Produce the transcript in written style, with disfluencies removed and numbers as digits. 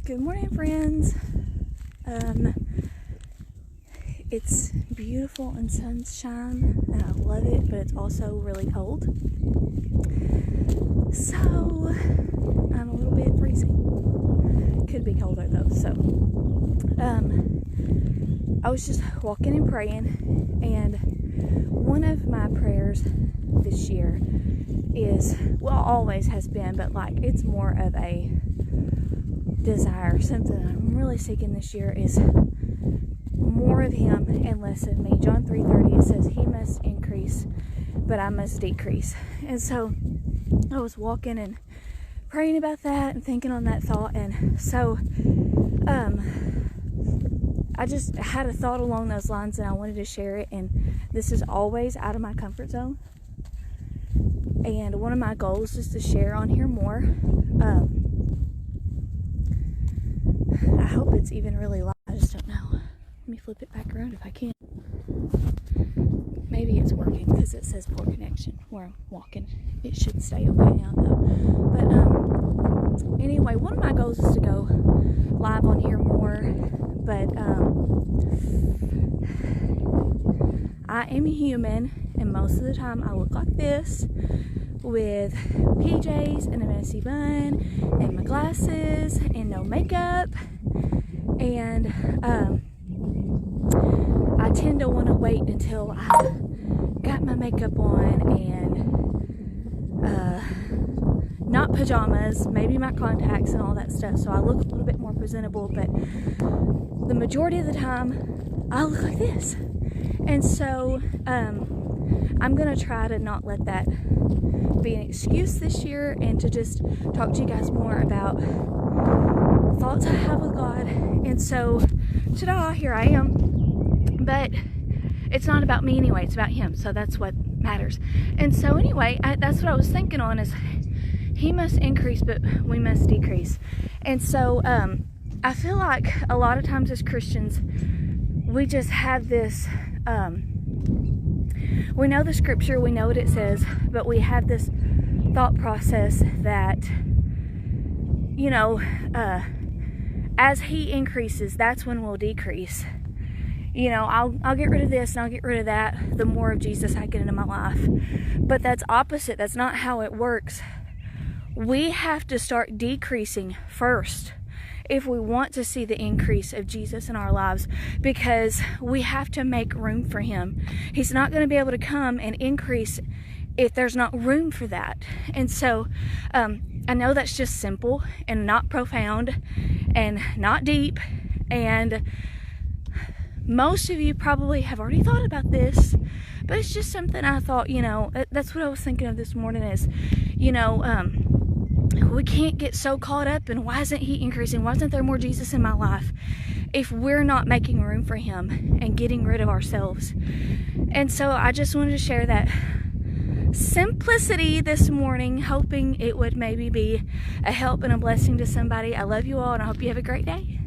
Good morning, friends. It's beautiful and sunshine, and I love it, but it's also really cold. So, I'm a little bit freezing. Could be colder though, so. I was just walking and praying, and one of my prayers this year is, well, always has been, but like it's more of a desire, something I'm really seeking this year is more of Him and less of me. John 3:30, it says, He must increase, but I must decrease. And so I was walking and praying about that and thinking on that thought, and so I just had a thought along those lines and I wanted to share it. And this is always out of my comfort zone, and one of my goals is to share on here more. I hope it's even really loud. I just don't know. Let me flip it back around if I can. Maybe it's working because it says poor connection where I'm walking. It should stay okay now though. But anyway, one of my goals is to go live on here more. But I am human, and most of the time I look like this with PJs and a messy bun and my glasses and no makeup, and I tend to want to wait until I got my makeup on and not pajamas, maybe my contacts and all that stuff, so I look a little bit more presentable. But the majority of the time I look like this, and so I'm gonna try to not let that be an excuse this year, and to just talk to you guys more about thoughts I have with God. And so ta-da, here I am. But it's not about me anyway, it's about Him, so that's what matters. And so anyway, that's what I was thinking on, is He must increase, but we must decrease. And so I feel like a lot of times as Christians, we just have this we know the scripture, we know what it says, but we have this thought process that, you know, as He increases, that's when we'll decrease. You know, I'll get rid of this and I'll get rid of that the more of Jesus I get into my life. But that's opposite. That's not how it works. We have to start decreasing first if we want to see the increase of Jesus in our lives, because we have to make room for Him. He's not going to be able to come and increase if there's not room for that. And so I know that's just simple and not profound and not deep, and most of you probably have already thought about this, but it's just something I thought, you know, that's what I was thinking of this morning is, you know, we can't get so caught up in why isn't He increasing? Why isn't there more Jesus in my life? If we're not making room for Him and getting rid of ourselves. And so I just wanted to share that simplicity this morning, hoping it would maybe be a help and a blessing to somebody. I love you all, and I hope you have a great day.